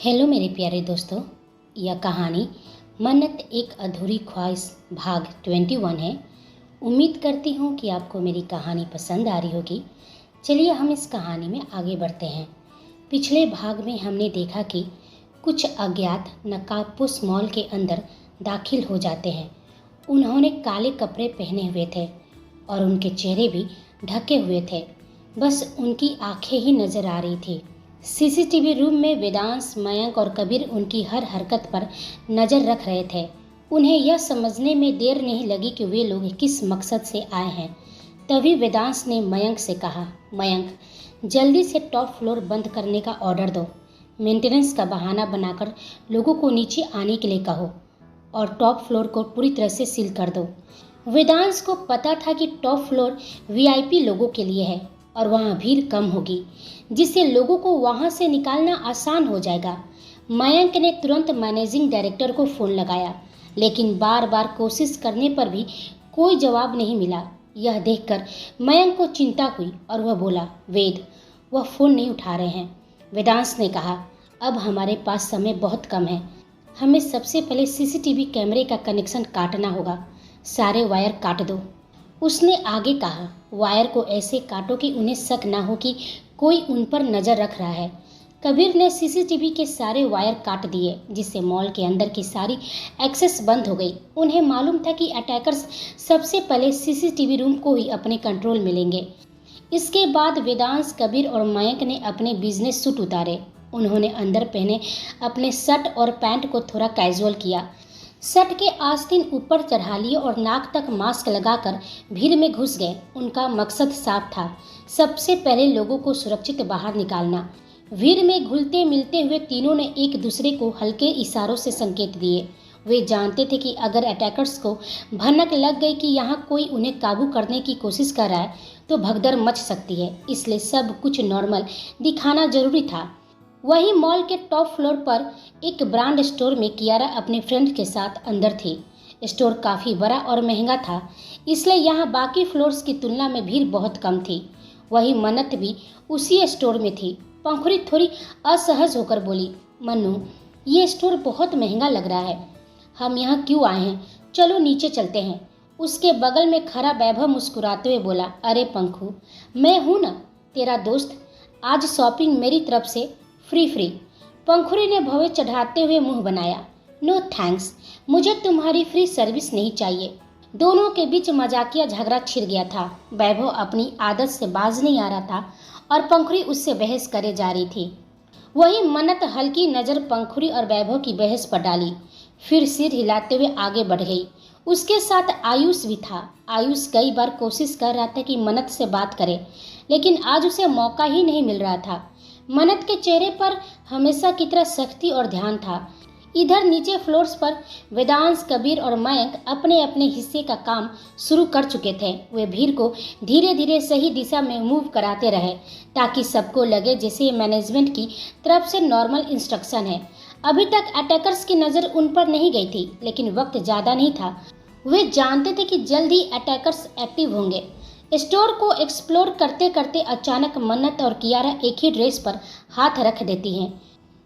Hello मेरे प्यारे दोस्तों। यह कहानी मन्नत एक अधूरी ख्वाहिश भाग 21 है। उम्मीद करती हूँ कि आपको मेरी कहानी पसंद आ रही होगी। चलिए हम इस कहानी में आगे बढ़ते हैं। पिछले भाग में हमने देखा कि कुछ अज्ञात नकाबपोश मॉल के अंदर दाखिल हो जाते हैं। उन्होंने काले कपड़े पहने हुए थे और उनके चेहरे भी ढके हुए थे, बस उनकी आंखें ही नजर आ रही थी। सीसीटीवी रूम में वेदांश, मयंक और कबीर उनकी हर हरकत पर नजर रख रहे थे। उन्हें यह समझने में देर नहीं लगी कि वे लोग किस मकसद से आए हैं। तभी वेदांश ने मयंक से कहा, मयंक, जल्दी से टॉप फ्लोर बंद करने का ऑर्डर दो। मेंटेनेंस का बहाना बनाकर लोगों को नीचे आने के लिए कहो और टॉप फ्लोर को पूरी तरह से सील कर दो। वेदांश को पता था कि टॉप फ्लोर वीआईपी लोगों के लिए है और वहाँ भीड़ कम होगी, जिससे लोगों को वहाँ से निकालना आसान हो जाएगा। मयंक ने तुरंत मैनेजिंग डायरेक्टर को फ़ोन लगाया, लेकिन बार बार कोशिश करने पर भी कोई जवाब नहीं मिला। यह देखकर मयंक को चिंता हुई और वह बोला, वेद, वह फ़ोन नहीं उठा रहे हैं। वेदांश ने कहा, अब हमारे पास समय बहुत कम है। हमें सबसे पहले सीसीटीवी कैमरे का कनेक्शन काटना होगा। सारे वायर काट दो। उसने आगे कहा, वायर को ऐसे काटो कि उन्हें शक ना हो कि कोई उन पर नज़र रख रहा है। कबीर ने सीसीटीवी के सारे वायर काट दिए, जिससे मॉल के अंदर की सारी एक्सेस बंद हो गई। उन्हें मालूम था कि अटैकर्स सबसे पहले सीसीटीवी रूम को ही अपने कंट्रोल में लेंगे। इसके बाद वेदांश, कबीर और मयंक ने अपने बिजनेस सूट उतारे। उन्होंने अंदर पहने अपने शर्ट और पैंट को थोड़ा कैजुअल किया। शर्ट के आस्तीन ऊपर चढ़ा लिए और नाक तक मास्क लगाकर भीड़ में घुस गए। उनका मकसद साफ था, सबसे पहले लोगों को सुरक्षित बाहर निकालना। भीड़ में घुलते मिलते हुए तीनों ने एक दूसरे को हल्के इशारों से संकेत दिए। वे जानते थे कि अगर अटैकर्स को भनक लग गई कि यहाँ कोई उन्हें काबू करने की कोशिश कर रहा है तो भगदड़ मच सकती है, इसलिए सब कुछ नॉर्मल दिखाना जरूरी था। वहीं मॉल के टॉप फ्लोर पर एक ब्रांड स्टोर में कियारा अपने फ्रेंड के साथ अंदर थी। स्टोर काफ़ी बड़ा और महंगा था, इसलिए यहाँ बाकी फ्लोर्स की तुलना में भीड़ बहुत कम थी। वहीं मन्नत भी उसी स्टोर में थी। पंखुड़ी थोड़ी असहज होकर बोली, मन्नू, ये स्टोर बहुत महंगा लग रहा है। हम यहाँ क्यों आए हैं? चलो नीचे चलते हैं। उसके बगल में खड़ा वैभव मुस्कुराते हुए बोला, अरे पंखू, मैं हूँ ना तेरा दोस्त, आज शॉपिंग मेरी तरफ से फ्री। पंखुड़ी ने भवे चढ़ाते हुए मुंह बनाया, नो थैंक्स, मुझे तुम्हारी फ्री सर्विस नहीं चाहिए। दोनों के बीच मजाकिया झगड़ा छिड़ गया था। वैभव अपनी आदत से बाज नहीं आ रहा था और पंखुड़ी उससे बहस करे जा रही थी। वहीं मन्नत हल्की नज़र पंखुड़ी और वैभव की बहस पर डाली, फिर सिर हिलाते हुए आगे बढ़ गई। उसके साथ आयुष भी था। आयुष कई बार कोशिश कर रहा था कि मन्नत से बात करे, लेकिन आज उसे मौका ही नहीं मिल रहा था। मन्नत के चेहरे पर हमेशा की तरह सख्ती और ध्यान था। इधर नीचे फ्लोर्स पर वेदांश, कबीर और मयंक अपने अपने हिस्से का काम शुरू कर चुके थे। वे भीड़ को धीरे धीरे सही दिशा में मूव कराते रहे, ताकि सबको लगे जैसे मैनेजमेंट की तरफ से नॉर्मल इंस्ट्रक्शन है। अभी तक अटैकर्स की नज़र उन पर नहीं गई थी, लेकिन वक्त ज़्यादा नहीं था। वे जानते थे कि जल्द ही अटैकर्स एक्टिव होंगे। स्टोर को एक्सप्लोर करते करते अचानक मन्नत और कियारा एक ही ड्रेस पर हाथ रख देती हैं।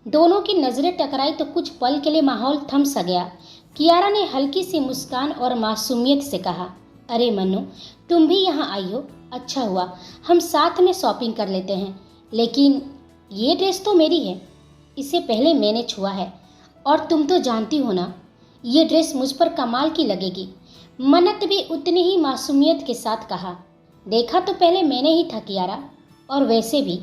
दोनों की नज़रें टकराई तो कुछ पल के लिए माहौल थम सा गया। कियारा ने हल्की सी मुस्कान और मासूमियत से कहा, अरे मन्नू, तुम भी यहाँ आई हो, अच्छा हुआ, हम साथ में शॉपिंग कर लेते हैं। लेकिन ये ड्रेस तो मेरी है, इसे पहले मैंने छुआ है और तुम तो जानती हो ना, ये ड्रेस मुझ पर कमाल की लगेगी। मन्नत भी उतनी ही मासूमियत के साथ कहा, देखा तो पहले मैंने ही था कियारा, और वैसे भी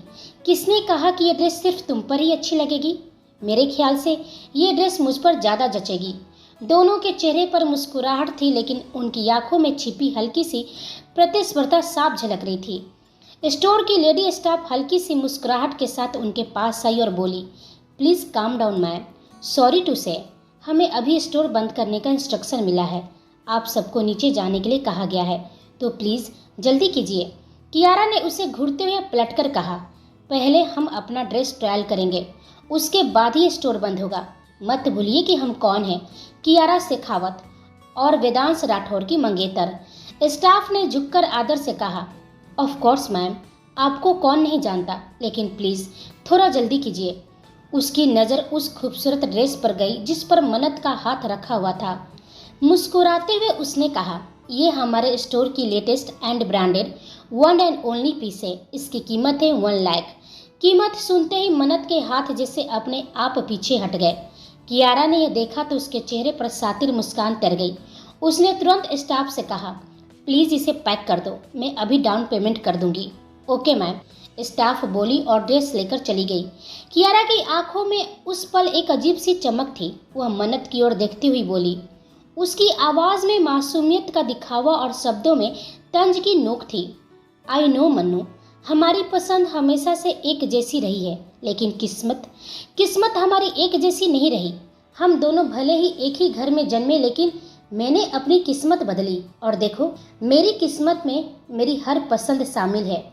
किसने कहा कि ये ड्रेस सिर्फ तुम पर ही अच्छी लगेगी? मेरे ख्याल से ये ड्रेस मुझ पर ज़्यादा जचेगी। दोनों के चेहरे पर मुस्कुराहट थी, लेकिन उनकी आंखों में छिपी हल्की सी प्रतिस्पर्धा साफ झलक रही थी। स्टोर की लेडी स्टाफ हल्की सी मुस्कुराहट के साथ उनके पास आई और बोली, please calm down ma'am, sorry to से, हमें अभी स्टोर बंद करने का इंस्ट्रक्शन मिला है। आप सबको नीचे जाने के लिए कहा गया है, तो प्लीज़ जल्दी कीजिए। कियारा ने उसे घूरते हुए पलटकर कहा, पहले हम अपना ड्रेस ट्रायल करेंगे, उसके बाद ही स्टोर बंद होगा। मत भूलिए कि हम कौन हैं, कियारा शेखावत और वेदांश राठौर की मंगेतर। स्टाफ ने झुककर आदर से कहा, ऑफ कोर्स मैम, आपको कौन नहीं जानता, लेकिन प्लीज़ थोड़ा जल्दी कीजिए। उसकी नज़र उस खूबसूरत ड्रेस पर गई जिस पर मन्नत का हाथ रखा हुआ था। मुस्कुराते हुए उसने कहा, ये हमारे स्टोर की latest and branded one and only piece है। इसकी कीमत है 1 लाख। कीमत सुनते ही मन्नत के हाथ जैसे अपने आप पीछे हट गए। कियारा ने यह देखा तो उसके चेहरे पर सातिर मुस्कान तर गई। उसने तुरंत स्टाफ से कहा, प्लीज़ इसे पैक कर दो, मैं अभी डाउन पेमेंट कर दूंगी। ओके मैम, स्टाफ बोली और ड्रेस लेकर चली गई। कियारा की आंखों में उस पल एक अजीब सी चमक थी। वह मन्नत की ओर देखती हुई बोली। उसकी आवाज़ में मासूमियत का दिखावा और शब्दों में तंज की नोक थी। आई नो मन्नू, हमारी पसंद हमेशा से एक जैसी रही है, लेकिन किस्मत हमारी एक जैसी नहीं रही। हम दोनों भले ही एक ही घर में जन्मे, लेकिन मैंने अपनी किस्मत बदली और देखो, मेरी किस्मत में मेरी हर पसंद शामिल है।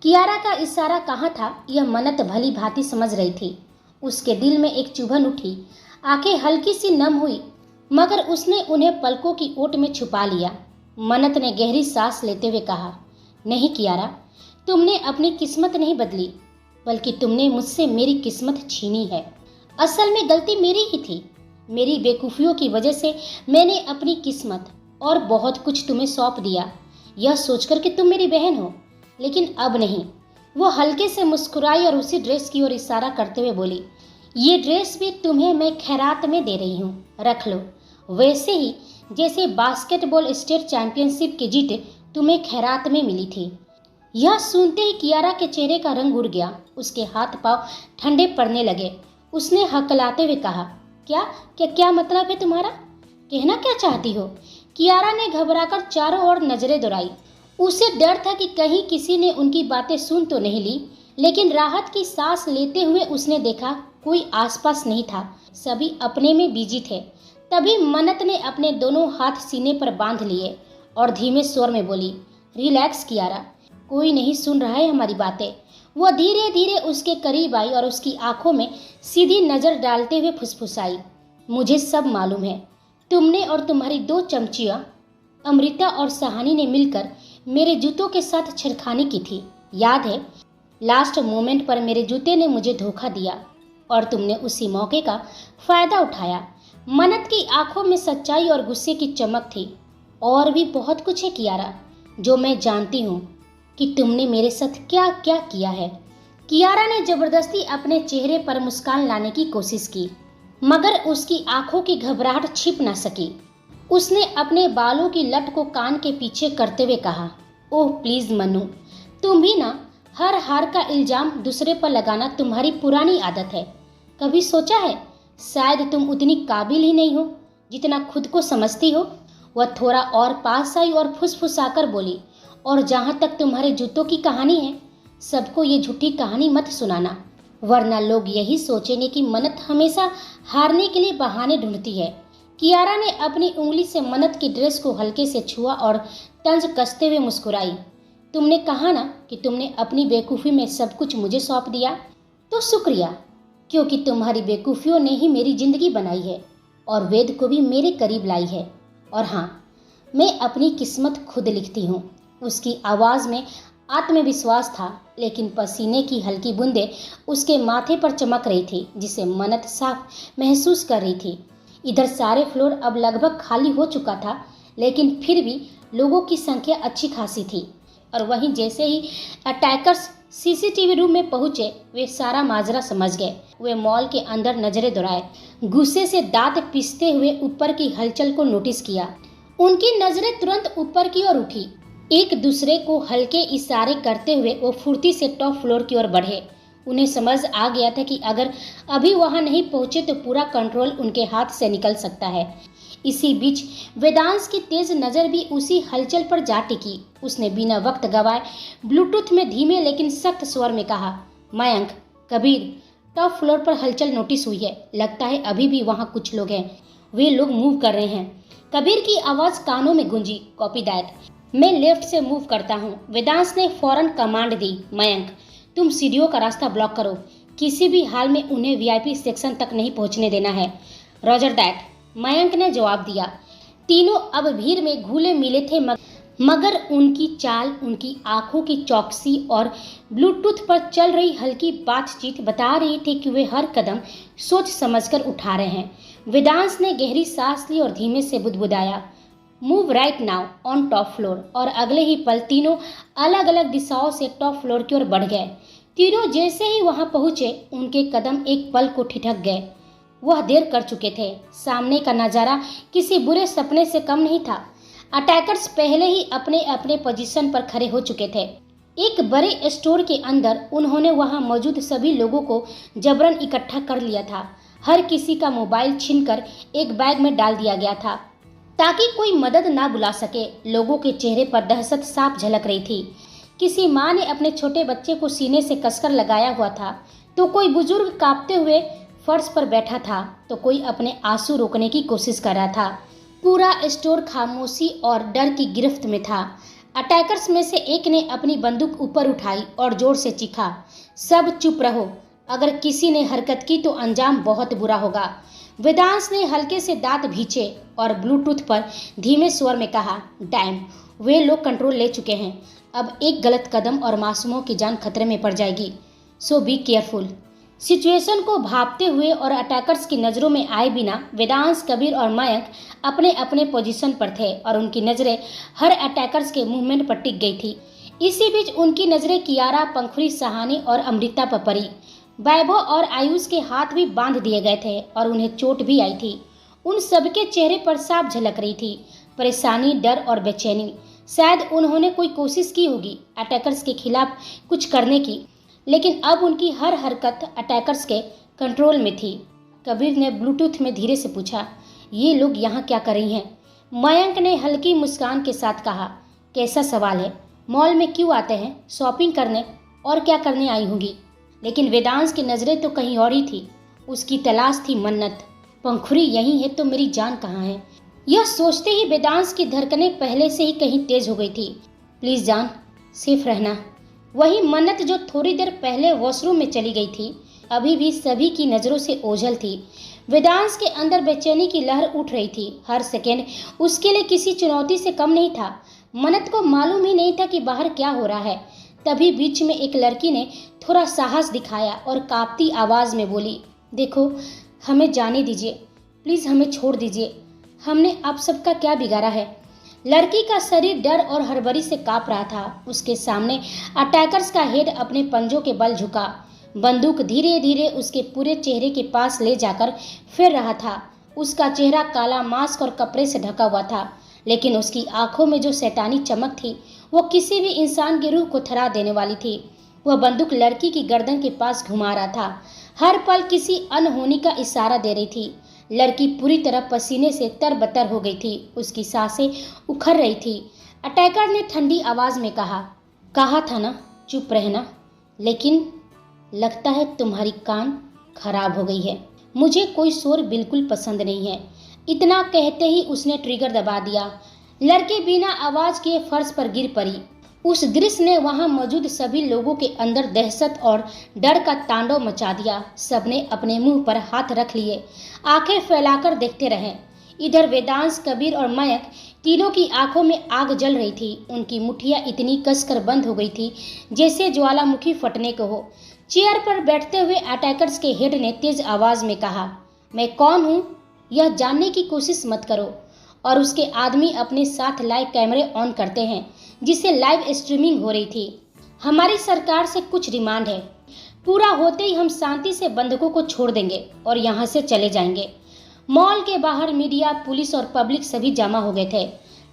कियारा का इशारा कहाँ था यह मन्नत भली भांति समझ रही थी। उसके दिल में एक चुभन उठी, आंखें हल्की सी नम हुई, मगर उसने उन्हें पलकों की ओट में छुपा लिया। मन्नत ने गहरी सांस लेते हुए कहा, नहीं कियारा, तुमने अपनी किस्मत नहीं बदली, बल्कि तुमने मुझसे मेरी किस्मत छीनी है। असल में गलती मेरी ही थी। मेरी बेवकूफ़ियों की वजह से मैंने अपनी किस्मत और बहुत कुछ तुम्हें सौंप दिया, यह सोचकर कि तुम मेरी बहन हो, लेकिन अब नहीं। वो हल्के से मुस्कुराई और उसी ड्रेस की ओर इशारा करते हुए बोली, ये ड्रेस भी तुम्हें मैं खैरात में दे रही हूँ, रख लो। वैसे ही जैसे बास्केटबॉल स्टेट चैंपियनशिप की जीत तुम्हें खैरात में मिली थी। यह सुनते ही कियारा के चेहरे का रंग उड़ गया। उसके हाथ पांव ठंडे पड़ने लगे। उसने हकलाते हुए कहा, क्या क्या क्या मतलब है तुम्हारा? कहना क्या चाहती हो? कियारा ने घबराकर चारों ओर नजरें दौड़ाई। उसे डर था कि कहीं किसी ने उनकी बातें सुन तो नहीं ली, लेकिन राहत की सांस लेते हुए उसने देखा कोई आसपास नहीं था। सभी अपने में बिजी थे। तभी मन्नत ने अपने दोनों हाथ सीने पर बांध लिए और धीमे स्वर में बोली, रिलैक्स कियारा, कोई नहीं सुन रहा है हमारी बातें। वह धीरे धीरे उसके करीब आई और उसकी आंखों में सीधी नजर डालते हुए फुसफुसाई, मुझे सब मालूम है। तुमने और तुम्हारी 2 चमचियाँ अमृता और सहानी ने मिलकर मेरे जूतों के साथ छेड़खानी की थी। याद है? लास्ट मोमेंट पर मेरे जूते ने मुझे धोखा दिया और तुमने उसी मौके का फायदा उठाया। मन्नत की आंखों में सच्चाई और गुस्से की चमक थी। और भी बहुत कुछ है कियारा, जो मैं जानती हूँ कि तुमने मेरे साथ क्या क्या किया है। कियारा ने जबरदस्ती अपने चेहरे पर मुस्कान लाने की कोशिश की, मगर उसकी आंखों की घबराहट छिप न सकी। उसने अपने बालों की लट को कान के पीछे करते हुए कहा, ओह प्लीज मन्नू, तुम भी ना, हर हार का इल्जाम दूसरे पर लगाना तुम्हारी पुरानी आदत है। कभी सोचा है शायद तुम उतनी काबिल ही नहीं हो जितना खुद को समझती हो? वह थोड़ा और पास आई और फुसफुसाकर बोली, और जहाँ तक तुम्हारे जूतों की कहानी है, सबको ये झूठी कहानी मत सुनाना, वरना लोग यही सोचेंगे कि मन्नत हमेशा हारने के लिए बहाने ढूंढती है। कियारा ने अपनी उंगली से मन्नत की ड्रेस को हल्के से छुआ और तंज कसते हुए मुस्कुराई। तुमने कहा ना कि तुमने अपनी बेवकूफ़ी में सब कुछ मुझे सौंप दिया, तो शुक्रिया, क्योंकि तुम्हारी बेवकूफ़ियों ने ही मेरी ज़िंदगी बनाई है और वेद को भी मेरे करीब लाई है। और हाँ, मैं अपनी किस्मत खुद लिखती हूँ। उसकी आवाज़ में आत्मविश्वास था, लेकिन पसीने की हल्की बूंदें उसके माथे पर चमक रही थी, जिसे मन्नत साफ महसूस कर रही थी। इधर सारे फ्लोर अब लगभग खाली हो चुका था, लेकिन फिर भी लोगों की संख्या अच्छी खासी थी। और वहीं जैसे ही अटैकर्स सीसीटीवी रूम में पहुंचे, वे सारा माजरा समझ गए। वे मॉल के अंदर नजरें दौड़ाए, गुस्से से दांत पीसते हुए ऊपर की हलचल को नोटिस किया। उनकी नजरें तुरंत ऊपर की ओर उठी। एक दूसरे को हल्के इशारे करते हुए वो फुर्ती से टॉप फ्लोर की ओर बढ़े। उन्हें समझ आ गया था कि अगर अभी वहां नहीं पहुंचे तो पूरा कंट्रोल उनके हाथ से निकल सकता है। इसी बीच वेदांश की तेज नज़र भी उसी हलचल पर जा टिकी। उसने बिना वक्त गवाए ब्लूटूथ में धीमे लेकिन सख्त स्वर में कहा, मयंक, कबीर, टॉप फ्लोर पर हलचल नोटिस हुई है। लगता है अभी भी वहाँ कुछ लोग हैं। वे लोग मूव कर रहे हैं। कबीर की आवाज़ कानों में गूंजी, कॉपी दैट। मैं लेफ्ट से मूव करता हूँ। वेदांश ने फौरन कमांड दी, मयंक, तुम सीढ़ियों का रास्ता ब्लॉक करो। किसी भी हाल में उन्हें वीआईपी सेक्शन तक नहीं पहुँचने देना है। रॉजर दैट, मयंक ने जवाब दिया। तीनों अब भीड़ में घुले मिले थे, मगर उनकी चाल, उनकी आंखों की चौकसी और ब्लूटूथ पर चल रही हल्की बातचीत बता रही थी कि वे हर कदम सोच समझकर उठा रहे हैं। वेदांश ने गहरी सांस ली और धीमे से बुदबुदाया, move right now on top floor. और अगले ही पल तीनों अलग अलग दिशाओं से टॉप फ्लोर की ओर बढ़ गए। तीनों जैसे ही वहां पहुंचे, उनके कदम एक पल को ठिठक गए। वह देर कर चुके थे। सामने का नजारा किसी बुरे सपने से कम नहीं था। अटैकर्स पहले ही अपने अपने पोजीशन पर खड़े हो चुके थे। एक बड़े स्टोर के अंदर उन्होंने वहां मौजूद सभी लोगों को जबरन इकट्ठा कर लिया था। हर किसी का मोबाइल छीनकर एक बैग में डाल दिया गया था ताकि कोई मदद ना बुला सके। लोगों के चेहरे पर दहशत साफ झलक रही थी। किसी माँ ने अपने छोटे बच्चे को सीने से कसकर लगाया हुआ था, तो कोई बुजुर्ग कांपते हुए फर्श पर बैठा था, तो कोई अपने आंसू रोकने की कोशिश कर रहा था। पूरा स्टोर खामोशी और डर की गिरफ्त में था। अटैकर्स में से एक ने अपनी बंदूक ऊपर उठाई और जोर से चीखा, सब चुप रहो, अगर किसी ने हरकत की तो अंजाम बहुत बुरा होगा। वेदांश ने हल्के से दांत भींचे और ब्लूटूथ पर धीमे स्वर में कहा, डैम, वे लोग कंट्रोल ले चुके हैं। अब एक गलत कदम और मासूमों की जान खतरे में पड़ जाएगी, सो बी केयरफुल। सिचुएशन को भांपते हुए और अटैकर्स की नज़रों में आए बिना वेदांश, कबीर और मयंक अपने अपने पोजीशन पर थे और उनकी नज़रें हर अटैकर्स के मूवमेंट पर टिक गई थी। इसी बीच उनकी नज़रें कियारा, पंखुड़ी, सहानी और अमृता पर पड़ी। वैभव और आयुष के हाथ भी बांध दिए गए थे और उन्हें चोट भी आई थी। उन सबके चेहरे पर साफ झलक रही थी परेशानी, डर और बेचैनी। शायद उन्होंने कोई कोशिश की होगी अटैकर्स के खिलाफ कुछ करने की, लेकिन अब उनकी हर हरकत अटैकर्स के कंट्रोल में थी। कबीर ने ब्लूटूथ में धीरे से पूछा, ये लोग यहाँ क्या कर रही हैं? मयंक ने हल्की मुस्कान के साथ कहा, कैसा सवाल है, मॉल में क्यों आते हैं? शॉपिंग करने, और क्या करने आई होंगी। लेकिन वेदांश की नज़रें तो कहीं और ही थी। उसकी तलाश थी मन्नत। पंखुड़ी यहीं है तो मेरी जान कहाँ है? यह सोचते ही वेदांश की धड़कनें पहले से ही कहीं तेज हो गई थी। प्लीज जान, सेफ रहना। वही मन्नत जो थोड़ी देर पहले वॉशरूम में चली गई थी, अभी भी सभी की नज़रों से ओझल थी। वेदांश के अंदर बेचैनी की लहर उठ रही थी। हर सेकेंड उसके लिए किसी चुनौती से कम नहीं था। मन्नत को मालूम ही नहीं था कि बाहर क्या हो रहा है। तभी बीच में एक लड़की ने थोड़ा साहस दिखाया और कांपती आवाज़ में बोली, देखो, हमें जाने दीजिए, प्लीज़ हमें छोड़ दीजिए, हमने आप सबका क्या बिगाड़ा है। लड़की का शरीर डर और हड़बड़ी से कांप रहा था। उसके सामने अटैकर्स का हेड अपने पंजों के बल झुका। बंदूक धीरे धीरे उसके पूरे चेहरे के पास ले जाकर फिर रहा था। उसका चेहरा काला मास्क और कपड़े से ढका हुआ था, लेकिन उसकी आंखों में जो शैतानी चमक थी वो किसी भी इंसान की रूह को थरा देने वाली थी। वह बंदूक लड़की की गर्दन के पास घुमा रहा था, हर पल किसी अनहोनी का इशारा दे रही थी। लड़की पूरी तरह पसीने से तरबतर हो गई थी। उसकी सांसें उखड़ रही थी। अटैकर ने ठंडी आवाज़ में कहा था ना चुप रहना, लेकिन लगता है तुम्हारी कान खराब हो गई है। मुझे कोई शोर बिल्कुल पसंद नहीं है। इतना कहते ही उसने ट्रिगर दबा दिया। लड़की बिना आवाज़ किए फर्श पर गिर पड़ी। उस दृश्य ने वहां मौजूद सभी लोगों के अंदर दहशत और डर का तांडव मचा दिया। सबने अपने मुंह पर हाथ रख लिए, आंखें फैलाकर देखते रहे। इधर वेदांश, कबीर और मयंक तीनों की आंखों में आग जल रही थी। उनकी मुट्ठियां इतनी कसकर बंद हो गई थी जैसे ज्वालामुखी फटने को हो। चेयर पर बैठते हुए अटैकर्स के हेड ने तेज आवाज में कहा, मैं कौन हूँ यह जानने की कोशिश मत करो। और उसके आदमी अपने साथ लाइव कैमरे ऑन करते हैं जिसे लाइव स्ट्रीमिंग हो रही थी। हमारी सरकार से कुछ डिमांड है, पूरा होते ही हम शांति से बंधकों को छोड़ देंगे और यहाँ से चले जाएंगे। मॉल के बाहर मीडिया, पुलिस और पब्लिक सभी जमा हो गए थे।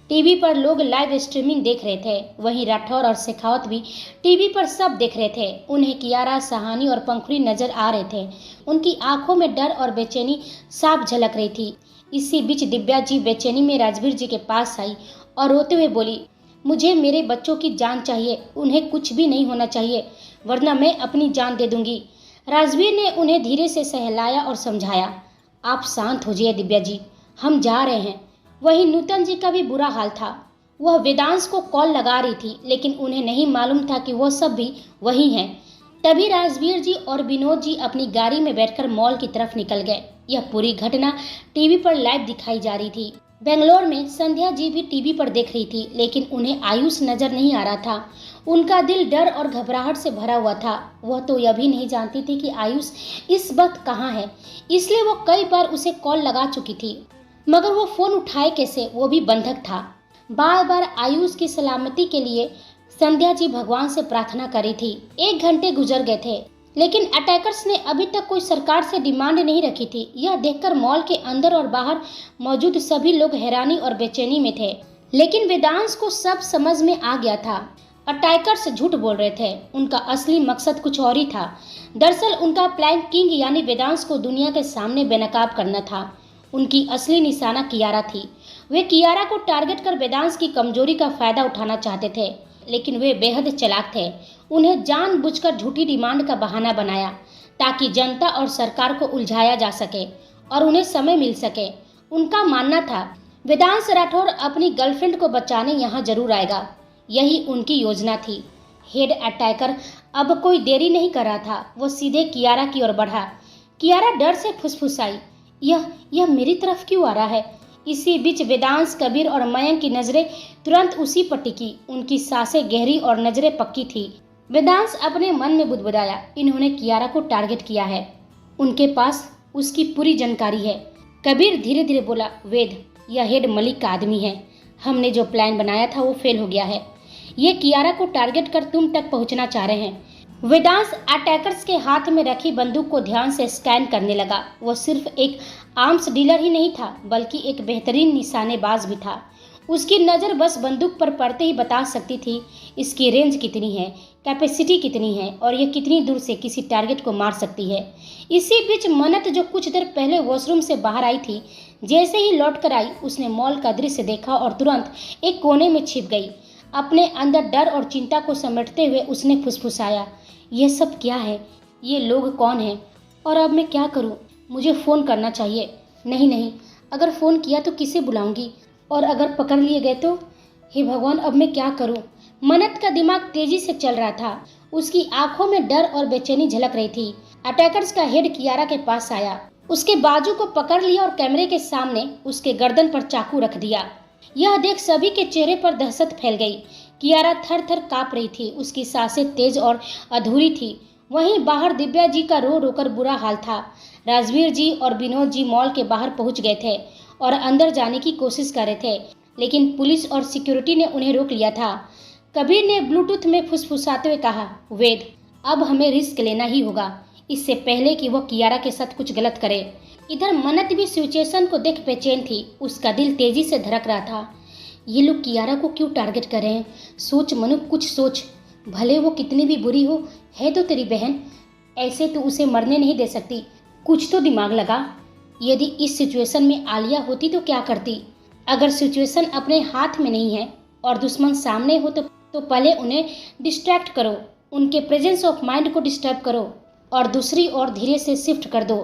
टीवी पर लोग लाइव स्ट्रीमिंग देख रहे थे। वहीं राठौर और शेखावत भी टीवी पर सब देख रहे थे। उन्हें कियारा, सहानी और पंखुड़ी नजर आ रहे थे। उनकी आंखों में डर और बेचैनी साफ झलक रही थी। इसी बीच दिव्या जी बेचैनी में राजवीर जी के पास आई और रोते हुए बोली, मुझे मेरे बच्चों की जान चाहिए, उन्हें कुछ भी नहीं होना चाहिए, वरना मैं अपनी जान दे दूंगी। राजवीर ने उन्हें धीरे से सहलाया और समझाया, आप शांत हो जाइए दिव्या जी, हम जा रहे हैं। वहीं नूतन जी का भी बुरा हाल था। वह वेदांश को कॉल लगा रही थी, लेकिन उन्हें नहीं मालूम था कि वह सब भी वही हैं। तभी राजवीर जी और विनोद जी अपनी गाड़ी में बैठकर मॉल की तरफ निकल गए। यह पूरी घटना टीवी पर लाइव दिखाई जा रही थी। बेंगलोर में संध्या जी भी टीवी पर देख रही थी, लेकिन उन्हें आयुष नजर नहीं आ रहा था। उनका दिल डर और घबराहट से भरा हुआ था। वह तो यह भी नहीं जानती थी कि आयुष इस वक्त कहाँ है, इसलिए वो कई बार उसे कॉल लगा चुकी थी, मगर वो फोन उठाए कैसे, वो भी बंधक था। बार बार आयुष की सलामती के लिए संध्या जी भगवान से प्रार्थना करी थी। 1 घंटे गुजर गए थे, लेकिन अटैकर्स ने अभी तक कोई सरकार से डिमांड नहीं रखी थी। यह देखकर मॉल के अंदर और बाहर मौजूद सभी लोग हैरानी और बेचैनी में थे, लेकिन वेदांश को सब समझ में आ गया था। अटैकर्स झूठ बोल रहे थे, उनका असली मकसद कुछ और ही था। दरअसल उनका प्लान किंग यानी वेदांश को दुनिया के सामने बेनकाब करना था। उनकी असली निशाना कियारा थी। वे कियारा को टारगेट कर वेदांश की कमजोरी का फायदा उठाना चाहते थे, लेकिन वे बेहद चालाक थे। उन्हें जानबूझकर झूठी डिमांड का बहाना बनाया ताकि जनता और सरकार को उलझाया जा सके और उन्हें समय मिल सके। उनका मानना था वेदांश राठौर अपनी गर्लफ्रेंड को बचाने यहाँ जरूर आएगा। यही उनकी योजना थी। हेड अटैकर अब कोई देरी नहीं कर रहा था। वो सीधे कियारा की ओर बढ़ा। कियारा डर से फुसफुसाई, यह मेरी तरफ क्यों आ रहा है? इसी बीच वेदांश, कबीर और मयंक की नजरें तुरंत उसी पर टिकी। उनकी सांसें गहरी और नजरें पक्की थी। वेदांश अपने मन में बुदबुदाया, इन्होंने कियारा को टारगेट किया है, उनके पास उसकी पूरी जानकारी है। कबीर धीरे धीरे बोला, वेद, यह हेड मलिक का आदमी है। हमने जो प्लान बनाया था वो फेल हो गया है। ये कियारा को टारगेट कर तुम तक पहुंचना चाह रहे हैं। वेदांश अटैकर्स के हाथ में रखी बंदूक को ध्यान से स्कैन करने लगा। वो सिर्फ एक आर्म्स डीलर ही नहीं था, बल्कि एक बेहतरीन निशानेबाज भी था। उसकी नज़र बस बंदूक पर पड़ते ही बता सकती थी इसकी रेंज कितनी है, कैपेसिटी कितनी है और यह कितनी दूर से किसी टारगेट को मार सकती है। इसी बीच मन्नत, जो कुछ देर पहले वॉशरूम से बाहर आई थी, जैसे ही लौट कर आई उसने मॉल का दृश्य देखा और तुरंत एक कोने में छिप गई। अपने अंदर डर और चिंता को समेटते हुए उसने फुसफुसाया, ये सब क्या है? ये लोग कौन हैं? और अब मैं क्या करूं? मुझे फ़ोन करना चाहिए। नहीं, अगर फ़ोन किया तो किसे बुलाऊंगी? और अगर पकड़ लिए गए तो? हे भगवान, अब मैं क्या करूं? मन्नत का दिमाग तेजी से चल रहा था। उसकी आंखों में डर और बेचैनी झलक रही थी। अटैकर्स का हेड कियारा के पास आया, उसके बाजू को पकड़ लिया और कैमरे के सामने उसके गर्दन पर चाकू रख दिया। यह देख सभी के चेहरे पर दहशत फैल गई। कियारा थर थर काँप रही थी, उसकी सांसें तेज और अधूरी थी। वहीं बाहर दिव्या जी का रो रोकर बुरा हाल था। राजवीर जी और विनोद जी मॉल के बाहर पहुंच गए थे और अंदर जाने की कोशिश कर रहे थे, लेकिन पुलिस और सिक्योरिटी ने उन्हें रोक लिया था। कबीर ने ब्लूटूथ में फुसफुसाते हुए कहा, वेद, अब हमें रिस्क लेना ही होगा, इससे पहले कि वो कियारा के साथ कुछ गलत करे। इधर मन्नत भी सिचुएशन को देख बेचैन थी। उसका दिल तेजी से धड़क रहा था। ये लोग कियारा को क्यों टारगेट कर रहे हैं? सोच मनु, कुछ सोच। भले वो कितनी भी बुरी हो, है तो तेरी बहन, ऐसे तो उसे मरने नहीं दे सकती। कुछ तो दिमाग लगा। यदि इस सिचुएशन में आलिया होती तो क्या करती? अगर सिचुएशन अपने हाथ में नहीं है और दुश्मन सामने हो तो पहले उन्हें डिस्ट्रैक्ट करो, उनके प्रेजेंस ऑफ माइंड को डिस्टर्ब करो और दूसरी ओर धीरे से शिफ्ट कर दो।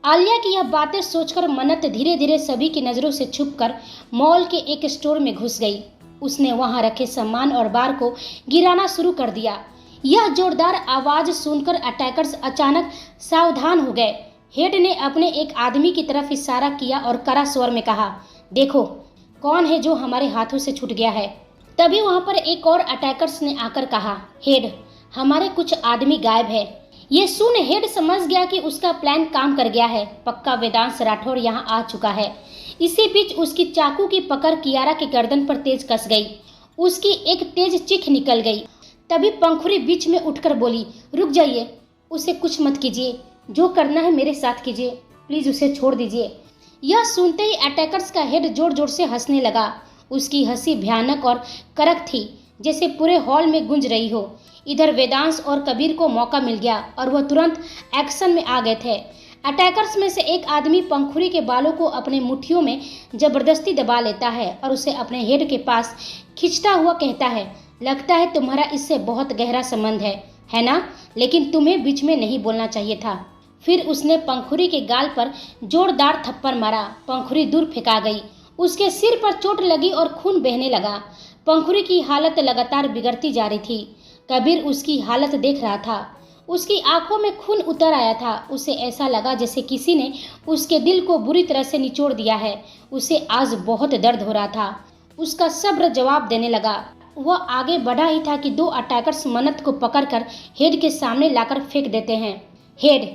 आलिया की यह बातें सोचकर मन्नत धीरे धीरे सभी की नज़रों से छुपकर मॉल के एक स्टोर में घुस गई। उसने वहां रखे सामान और बार को गिराना शुरू कर दिया। यह जोरदार आवाज सुनकर अटैकर्स अचानक सावधान हो गए। हेड ने अपने एक आदमी की तरफ इशारा किया और कड़ा स्वर में कहा, देखो कौन है जो हमारे हाथों से छूट गया है। तभी वहां पर एक और अटैकर्स ने आकर कहा, हेड, हमारे कुछ आदमी गायब है। ये सुन हेड समझ गया कि उसका प्लान काम कर गया है। पक्का वेदांश राठौर यहाँ आ चुका है। इसी बीच उसकी चाकू की पकड़ कियारा के गर्दन पर तेज कस गई। उसकी एक तेज चीख निकल गई। तभी पंखुरी बीच में उठकर बोली, रुक जाइए, उसे कुछ मत कीजिए, जो करना है मेरे साथ कीजिए, प्लीज उसे छोड़ दीजिए। यह सुनते ही अटैकर्स का हेड जोर जोर से हंसने लगा। उसकी हंसी भयानक और कड़क थी, जैसे पूरे हॉल में गूंज रही हो। इधर वेदांश और कबीर को मौका मिल गया और वह तुरंत एक्शन में आ गए थे। अटैकर्स में से एक आदमी पंखुरी के बालों को अपने मुट्ठियों में जबरदस्ती दबा लेता है और उसे अपने हेड के पास खींचता हुआ कहता है, लगता है तुम्हारा इससे बहुत गहरा संबंध है ना? लेकिन तुम्हें बीच में नहीं बोलना चाहिए था। फिर उसने पंखुरी के गाल पर जोरदार थप्पड़ मारा। पंखुरी दूर फेंका गई। उसके सिर पर चोट लगी और खून बहने लगा। पंखुरी की हालत लगातार बिगड़ती जा रही थी। कबीर उसकी हालत देख रहा था। उसकी आंखों में खून उतर आया था। उसे ऐसा लगा जैसे किसी ने उसके दिल को बुरी तरह से निचोड़ दिया है। उसे आज बहुत दर्द हो रहा था। उसका सब्र जवाब देने लगा। वह आगे बढ़ा ही था कि दो अटैकर्स मन्नत को पकड़कर हेड के सामने लाकर फेंक देते हैं। हेड,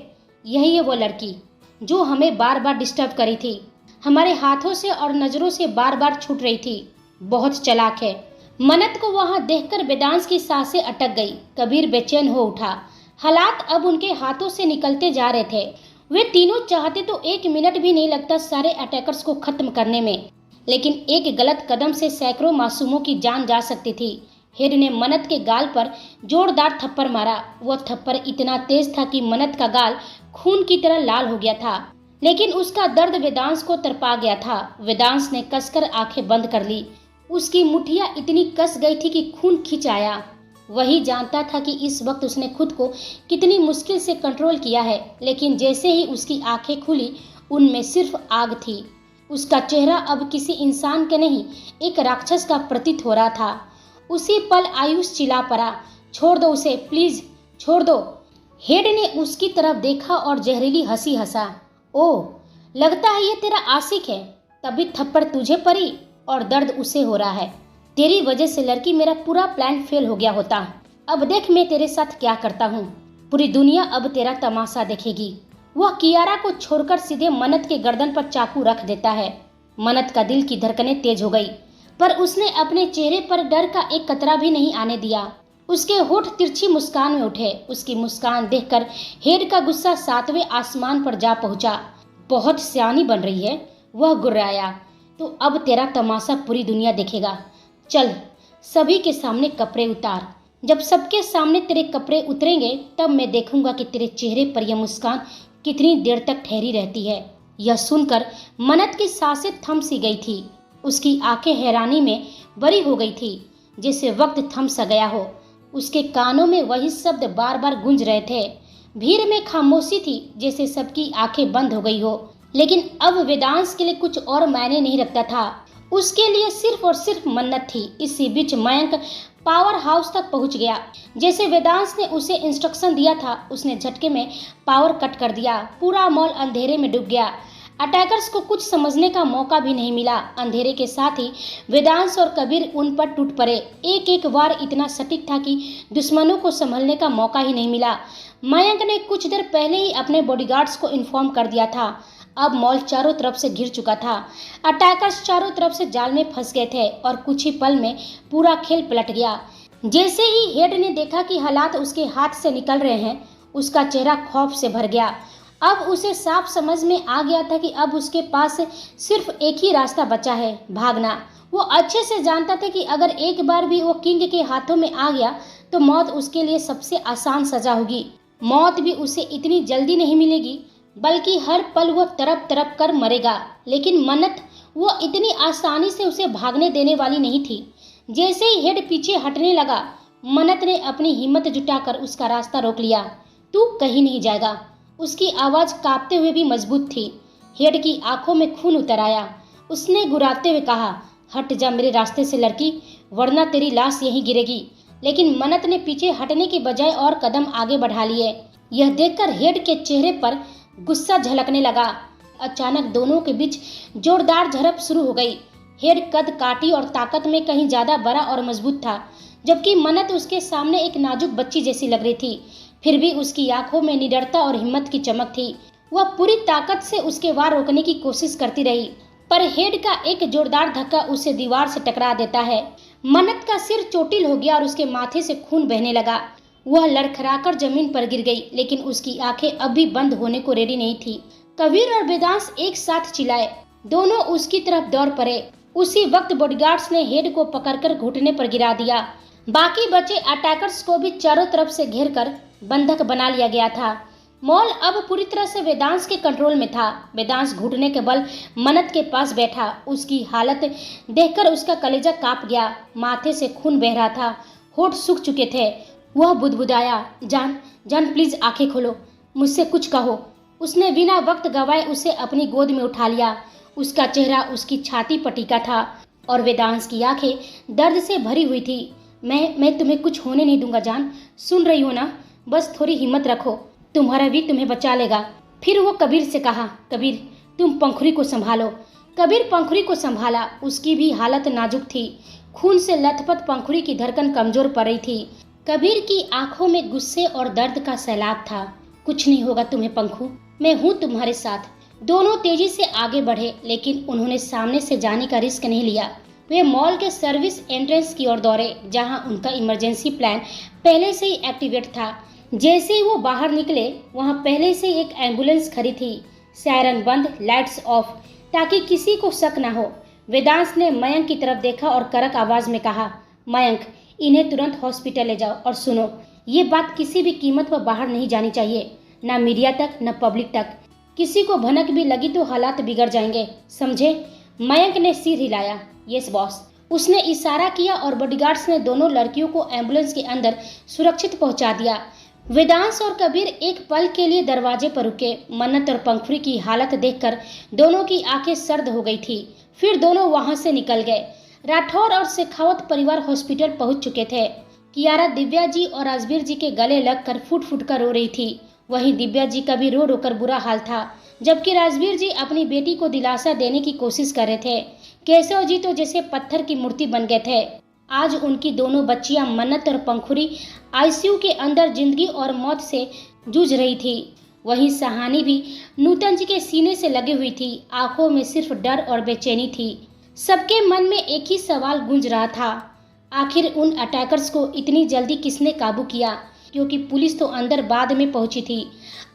यही है वो लड़की जो हमें बार बार डिस्टर्ब करी थी, हमारे हाथों से और नजरों से बार बार छूट रही थी। बहुत चालाक है। मन्नत को वहां देखकर वेदांश की सांसें अटक गई। कबीर बेचैन हो उठा। हालात अब उनके हाथों से निकलते जा रहे थे। वे तीनों चाहते तो 1 मिनट भी नहीं लगता सारे अटैकर्स को खत्म करने में, लेकिन एक गलत कदम से सैकड़ों मासूमों की जान जा सकती थी। हेड ने मन्नत के गाल पर जोरदार थप्पड़ मारा। वह थप्पड़ इतना तेज था कि मन्नत का गाल खून की तरह लाल हो गया था, लेकिन उसका दर्द वेदांश को तड़पा गया था। वेदांश ने कसकर आंखें बंद कर ली। उसकी मुठ्ठियां इतनी कस गई थी कि खून खींच आया। वही जानता था कि इस वक्त उसने खुद को कितनी मुश्किल से कंट्रोल किया है, लेकिन जैसे ही उसकी आंखें खुली उनमें सिर्फ आग थी। उसका चेहरा अब किसी इंसान के नहीं, एक राक्षस का प्रतीत हो रहा था। उसी पल आयुष चिल्ला पड़ा, छोड़ दो उसे, प्लीज छोड़ दो। हेड ने उसकी तरफ देखा और जहरीली हंसी हंसा। ओह, लगता है ये तेरा आशिक है, तभी थप्पड़ तुझे पड़ी और दर्द उसे हो रहा है। तेरी वजह से लड़की, मेरा पूरा प्लान फेल हो गया होता। अब देख मैं तेरे साथ क्या करता हूँ। पूरी दुनिया अब तेरा तमाशा देखेगी। वह कियारा को छोड़कर सीधे मन्नत के गर्दन पर चाकू रख देता है। मन्नत का दिल की धड़कनें तेज हो गई, पर उसने अपने चेहरे पर डर का एक कतरा भी नहीं आने दिया। उसके होठ तिरछी मुस्कान में उठे। उसकी मुस्कान देखकर हेड का गुस्सा 7वें आसमान पर जा पहुंचा। बहुत सियानी बन रही है, वह गुर्राया। तो अब तेरा तमाशा पूरी दुनिया देखेगा। चल, सभी के सामने कपड़े उतार। जब सबके सामने तेरे कपड़े उतरेंगे तब मैं देखूंगा कि तेरे चेहरे पर यह मुस्कान कितनी देर तक ठहरी रहती है। यह सुनकर मन्नत की सांसें थम सी गई थी। उसकी आंखें हैरानी में बड़ी हो गई थी, जैसे वक्त थम सा गया हो। उसके कानों में वही शब्द बार बार गूंज रहे थे। भीड़ में खामोशी थी, जैसे सबकी आंखें बंद हो गई हो। लेकिन अब वेदांश के लिए कुछ और मायने नहीं रखता था। उसके लिए सिर्फ और सिर्फ मन्नत थी। इसी बीच मयंक पावर हाउस तक पहुंच गया। जैसे वेदांश ने उसे इंस्ट्रक्शन दिया था, उसने झटके में पावर कट कर दिया। पूरा मॉल अंधेरे में डूब गया। अटैकर्स को कुछ समझने का मौका भी नहीं मिला। अंधेरे के साथ ही वेदांश और कबीर उन पर टूट पड़े। एक एक वार इतना सटीक था कि दुश्मनों को संभलने का मौका ही नहीं मिला। मयंक ने कुछ देर पहले ही अपने बॉडीगार्ड्स को इन्फॉर्म कर दिया था। अब मॉल चारों तरफ से घिर चुका था। अटैकर्स चारों तरफ से जाल में फंस गए थे और कुछ ही पल में पूरा खेल पलट गया। जैसे ही हेड ने देखा कि हालात उसके हाथ से निकल रहे हैं, उसका चेहरा खौफ से भर गया। अब उसे साफ समझ में आ गया था कि अब उसके पास सिर्फ एक ही रास्ता बचा है, भागना। वो अच्छे से जानता था कि अगर एक बार भी वो किंग के हाथों में आ गया तो मौत उसके लिए सबसे आसान सजा होगी। मौत भी उसे इतनी जल्दी नहीं मिलेगी, बल्कि हर पल वो तड़प तड़प कर मरेगा। लेकिन मन्नत, वो इतनी आसानी से उसे भागने देने वाली नहीं थी। जैसे ही हेड पीछे हटने लगा, मन्नत ने अपनी हिम्मत जुटाकर उसका रास्ता रोक लिया। तू कहीं नहीं जाएगा। उसकी आवाज कांपते हुए भी मजबूत थी। हेड की आंखों में खून उतर आया। उसने गुर्राते हुए कहा, हट जा मेरे रास्ते से लड़की, वरना तेरी लाश यहीं गिरेगी। लेकिन मन्नत ने पीछे हटने की बजाय और कदम आगे बढ़ा लिए। यह देखकर हेड के चेहरे पर गुस्सा झलकने लगा। अचानक दोनों के बीच जोरदार झड़प शुरू हो गई। हेड कद काठी और ताकत में कहीं ज्यादा बड़ा और मजबूत था, जबकि मन्नत उसके सामने एक नाजुक बच्ची जैसी लग रही थी। फिर भी उसकी आंखों में निडरता और हिम्मत की चमक थी। वह पूरी ताकत से उसके वार रोकने की कोशिश करती रही, पर हेड का एक जोरदार धक्का उसे दीवार से टकरा देता है। मन्नत का सिर चोटिल हो गया और उसके माथे से खून बहने लगा। वह लड़खड़ाकर जमीन पर गिर गई, लेकिन उसकी आंखें अब भी बंद होने को रेडी नहीं थी। कबीर और वेदांश एक साथ चिल्लाए। दोनों उसकी तरफ दौड़ पड़े। उसी वक्त बॉडीगार्ड्स ने हेड को पकड़कर घुटने पर गिरा दिया। बाकी बचे अटैकर्स को भी चारों तरफ से घेरकर बंधक बना लिया गया था। मॉल अब पूरी तरह से वेदांश के कंट्रोल में था। वेदांश घुटने के बल मन्नत के पास बैठा। उसकी हालत देखकर उसका कलेजा कांप गया। माथे से खून बह रहा था, होठ सूख चुके थे। वह बुदबुदाया, जान जान प्लीज आंखें खोलो, मुझसे कुछ कहो। उसने बिना वक्त गवाए उसे अपनी गोद में उठा लिया। उसका चेहरा उसकी छाती पर टिका था और वेदांश की आंखें दर्द से भरी हुई थी। मैं तुम्हें कुछ होने नहीं दूंगा जान, सुन रही हो ना? बस थोड़ी हिम्मत रखो, तुम्हारा वीर तुम्हें बचा लेगा। फिर वो कबीर से कहा, कबीर तुम पंखुड़ी को संभालो। कबीर पंखुड़ी को संभाला। उसकी भी हालत नाजुक थी। खून से लथपथ पंखुड़ी की धड़कन कमजोर पड़ रही थी। कबीर की आंखों में गुस्से और दर्द का सैलाब था। कुछ नहीं होगा तुम्हें पंखु, मैं हूँ तुम्हारे साथ। दोनों तेजी से आगे बढ़े, लेकिन उन्होंने सामने से जाने का रिस्क नहीं लिया। वे मॉल के सर्विस एंट्रेंस की ओर दौड़े, जहां उनका इमरजेंसी प्लान पहले से ही एक्टिवेट था। जैसे ही वो बाहर निकले, वहां पहले से ही एक एम्बुलेंस खड़ी थी। सायरन बंद, लाइट्स ऑफ, ताकि किसी को शक न हो। वेदांश ने मयंक की तरफ देखा और कड़क आवाज में कहा, मयंक इन्हें तुरंत हॉस्पिटल ले जाओ। और सुनो, ये बात किसी भी कीमत पर बाहर नहीं जानी चाहिए, न मीडिया तक न पब्लिक तक। किसी को भनक भी लगी तो हालात बिगड़ जाएंगे, समझे? मयंक ने सिर हिलाया। Yes boss. उसने इशारा किया और बॉडीगार्ड्स ने दोनों लड़कियों को एम्बुलेंस के अंदर सुरक्षित पहुंचा दिया। वेदांश और कबीर एक पल के लिए दरवाजे पर रुके। मन्नत और पंखुड़ी की हालत देखकर दोनों की आंखें सर्द हो गई थी। फिर दोनों वहां से निकल गए। राठौर और शेखावत परिवार हॉस्पिटल पहुंच चुके थे। कियारा दिव्या जी और राजवीर जी के गले लगकर फुट फुट कर रो रही थी। वहीं दिव्या जी का भी रो रो कर बुरा हाल था, जबकि राजवीर जी अपनी बेटी को दिलासा देने की कोशिश कर रहे थे। केशव जी तो जैसे पत्थर की मूर्ति बन गए थे। आज उनकी दोनों बच्चियां मन्नत और पंखुड़ी आईसीयू के अंदर जिंदगी और मौत से जूझ रही थी। वहीं सहानी भी नूतन जी के सीने से लगी हुई थी। आंखों में सिर्फ डर और बेचैनी थी। सबके मन में एक ही सवाल गूंज रहा था, आखिर उन अटैकर्स को इतनी जल्दी किसने काबू किया? क्योंकि पुलिस तो अंदर बाद में पहुंची थी।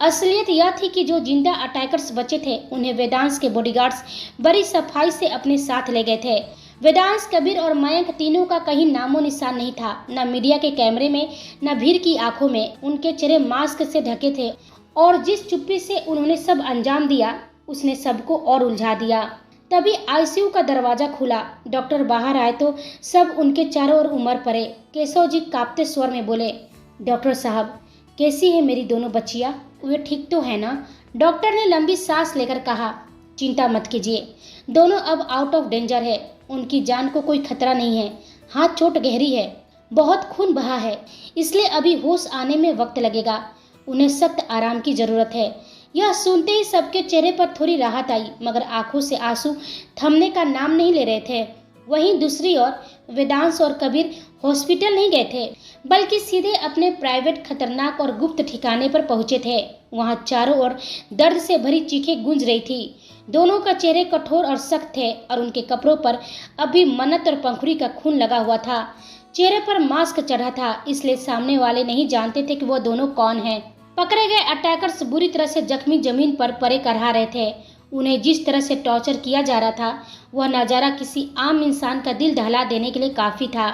असलियत यह थी कि जो जिंदा अटैकर्स बचे थे, उन्हें वेदांश के बॉडीगार्ड्स बड़ी सफाई से अपने साथ ले गए थे। वेदांश, कबीर और मयंक तीनों का कहीं नामो निशान नहीं था, न मीडिया के कैमरे में, न भीड़ की आंखों में। उनके चेहरे मास्क से ढके थे और जिस चुप्पी से उन्होंने सब अंजाम दिया, उसने सबको और उलझा दिया। तभी आईसीयू का दरवाजा खुला। डॉक्टर बाहर आए तो सब उनके चारों ओर उमड़ पड़े। केशव जी कांपते स्वर में बोले, डॉक्टर साहब कैसी है मेरी दोनों बच्चियां? वे ठीक तो है ना? डॉक्टर ने लंबी सांस लेकर कहा, चिंता मत कीजिए, दोनों अब आउट ऑफ डेंजर है। उनकी जान को कोई खतरा नहीं है। हाथ चोट गहरी है, बहुत खून बहा है, इसलिए अभी होश आने में वक्त लगेगा। उन्हें सख्त आराम की जरूरत है। यह सुनते ही सबके चेहरे पर थोड़ी राहत आई, मगर आंखों से आंसू थमने का नाम नहीं ले रहे थे। वहीं दूसरी ओर वेदांश और कबीर हॉस्पिटल नहीं गए थे, बल्कि सीधे अपने प्राइवेट खतरनाक और गुप्त ठिकाने पर पहुंचे थे। वहां चारों ओर दर्द से भरी चीखें गूंज रही थी। दोनों का चेहरे कठोर और सख्त थे और उनके कपड़ों पर अभी मन्नत और पंखुड़ी का खून लगा हुआ था। चेहरे पर मास्क चढ़ा था, इसलिए सामने वाले नहीं जानते थे कि वो दोनों कौन हैं। पकड़े गए अटैकर्स बुरी तरह से जख्मी जमीन पर पड़े करहा रहे थे। उन्हें जिस तरह से टॉर्चर किया जा रहा था, वह नजारा किसी आम इंसान का दिल दहला देने के लिए काफी था।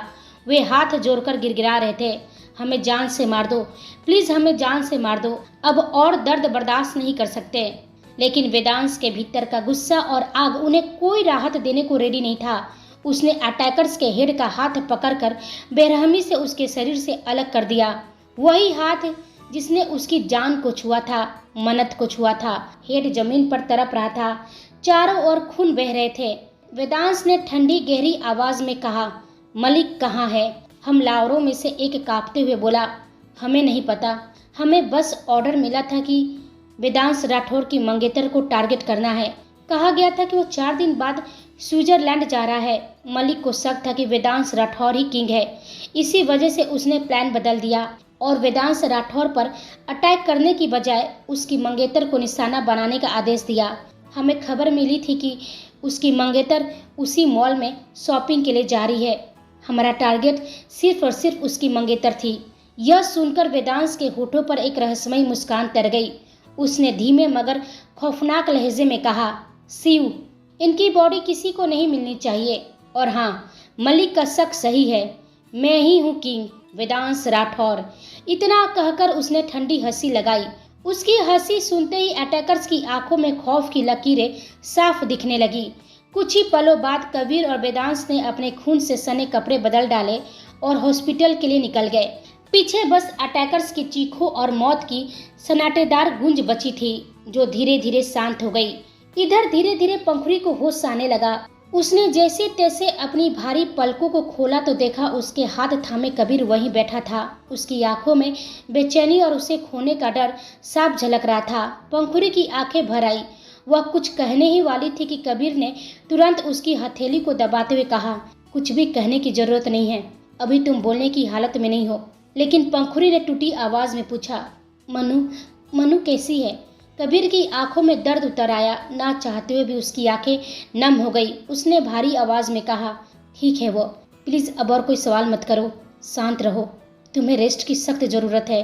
वे हाथ जोड़कर गिड़गिड़ा रहे थे, हमें जान से मार दो, प्लीज हमें जान से मार दो, अब और दर्द बर्दाश्त नहीं कर सकते। लेकिन वेदांश के भीतर का गुस्सा और आग उन्हें कोई राहत देने को रेडी नहीं था। उसने अटैकर्स के हेड का हाथ पकड़कर बेरहमी से उसके शरीर से अलग कर दिया। वही हाथ जिसने उसकी जान को छुआ था, मन्नत को छुआ था। हेड जमीन पर तड़प रहा था, चारों ओर खून बह रहे थे। वेदांश ने ठंडी गहरी आवाज में कहा, मलिक कहाँ है? हमलावरों में से एक कांपते हुए बोला, हमें नहीं पता, हमें बस ऑर्डर मिला था कि वेदांश राठौर की मंगेतर को टारगेट करना है। कहा गया था कि वो 4 दिन बाद स्विट्जरलैंड जा रहा है। मलिक को शक था कि वेदांश राठौर ही किंग है, इसी वजह से उसने प्लान बदल दिया और वेदांश राठौर पर अटैक करने की बजाय उसकी मंगेतर को निशाना बनाने का आदेश दिया। हमें खबर मिली थी कि उसकी मंगेतर उसी मॉल में शॉपिंग के लिए जा रही है। हमारा टारगेट सिर्फ और सिर्फ उसकी मंगेतर थी। यह सुनकर वेदांश के होठों पर एक रहस्यमयी मुस्कान तर गई। उसने धीमे मगर खौफनाक लहजे में कहा, शिव, इनकी बॉडी किसी को नहीं मिलनी चाहिए। और हाँ, मलिक का शक सही है, मैं ही हूँ किंग, वेदांश राठौर। इतना कहकर उसने ठंडी हंसी लगाई। उसकी हंसी सुनते ही अटैकर्स की आंखों में खौफ की लकीरें साफ दिखने लगी। कुछ ही पलों बाद कबीर और वेदांश ने अपने खून से सने कपड़े बदल डाले और हॉस्पिटल के लिए निकल गए। पीछे बस अटैकर्स की चीखों और मौत की सन्नाटेदार गूंज बची थी, जो धीरे धीरे शांत हो गई। इधर धीरे धीरे पंखुड़ी को होश आने लगा। उसने जैसे तैसे अपनी भारी पलकों को खोला तो देखा उसके हाथ थामे कबीर वहीं बैठा था। उसकी आंखों में बेचैनी और उसे खोने का डर साफ झलक रहा था। पंखुड़ी की आंखें भर आई। वह कुछ कहने ही वाली थी कि कबीर ने तुरंत उसकी हथेली को दबाते हुए कहा, कुछ भी कहने की जरूरत नहीं है, अभी तुम बोलने की हालत में नहीं हो। लेकिन पंखुड़ी ने टूटी आवाज में पूछा, मनु मनु कैसी है? कबीर की आंखों में दर्द उतर आया। ना चाहते हुए भी उसकी आंखें नम हो गई। उसने भारी आवाज में कहा, ठीक है वो, प्लीज अब और कोई सवाल मत करो, शांत रहो, तुम्हें रेस्ट की सख्त जरूरत है।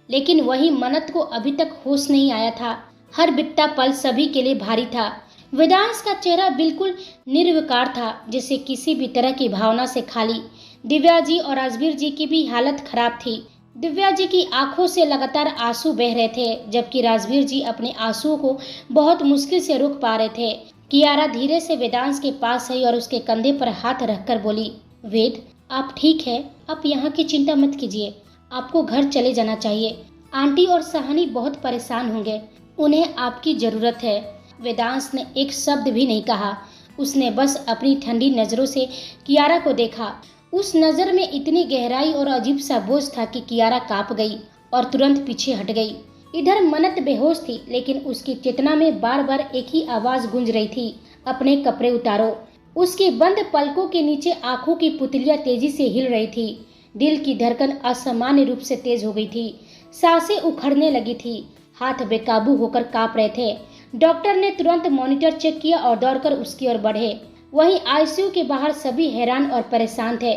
लेकिन वही मन्नत को अभी तक होश नहीं आया था। हर बित्ता पल सभी के लिए भारी था। वेदांश का चेहरा बिल्कुल निर्विकार था, जैसे किसी भी तरह की भावना से खाली। दिव्या जी और राजवीर जी की भी हालत खराब थी। दिव्या जी की आंखों से लगातार आंसू बह रहे थे, जबकि राजवीर जी अपने आंसुओं को बहुत मुश्किल से रोक पा रहे थे। कियारा धीरे से वेदांश के पास आई और उसके कंधे पर हाथ रखकर बोली, वेद, आप ठीक है, आप यहाँ की चिंता मत कीजिए, आपको घर चले जाना चाहिए। आंटी और सहानी बहुत परेशान होंगे, उन्हें आपकी जरूरत है। वेदांश ने एक शब्द भी नहीं कहा। उसने बस अपनी ठंडी नजरों से कियारा को देखा। उस नजर में इतनी गहराई और अजीब सा बोझ था कि कियारा कांप गई और तुरंत पीछे हट गई। इधर मन्नत बेहोश थी, लेकिन उसकी चेतना में बार बार एक ही आवाज गूंज रही थी, अपने कपड़े उतारो। उसकी बंद पलकों के नीचे आंखों की पुतलियां तेजी से हिल रही थी। दिल की धड़कन असामान्य रूप से तेज हो गई थी। सांसें उखड़ने लगी थी। हाथ बेकाबू होकर कांप रहे थे। डॉक्टर ने तुरंत मॉनिटर चेक किया और दौड़कर उसकी ओर बढ़े। वहीं आईसीयू के बाहर सभी हैरान और परेशान थे।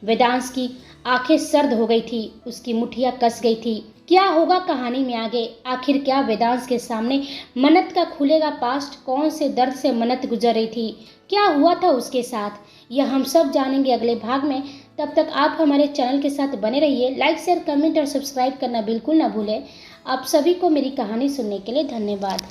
वेदांश की आंखें सर्द हो गई थी, उसकी मुठ्ठियां कस गई थी। क्या होगा कहानी में आगे? आखिर क्या वेदांश के सामने मन्नत का खुलेगा पास्ट? कौन से दर्द से मन्नत गुजर रही थी? क्या हुआ था उसके साथ? यह हम सब जानेंगे अगले भाग में। तब तक आप हमारे चैनल के साथ बने रहिए। लाइक, शेयर, कमेंट और सब्सक्राइब करना बिल्कुल ना भूलें। आप सभी को मेरी कहानी सुनने के लिए धन्यवाद।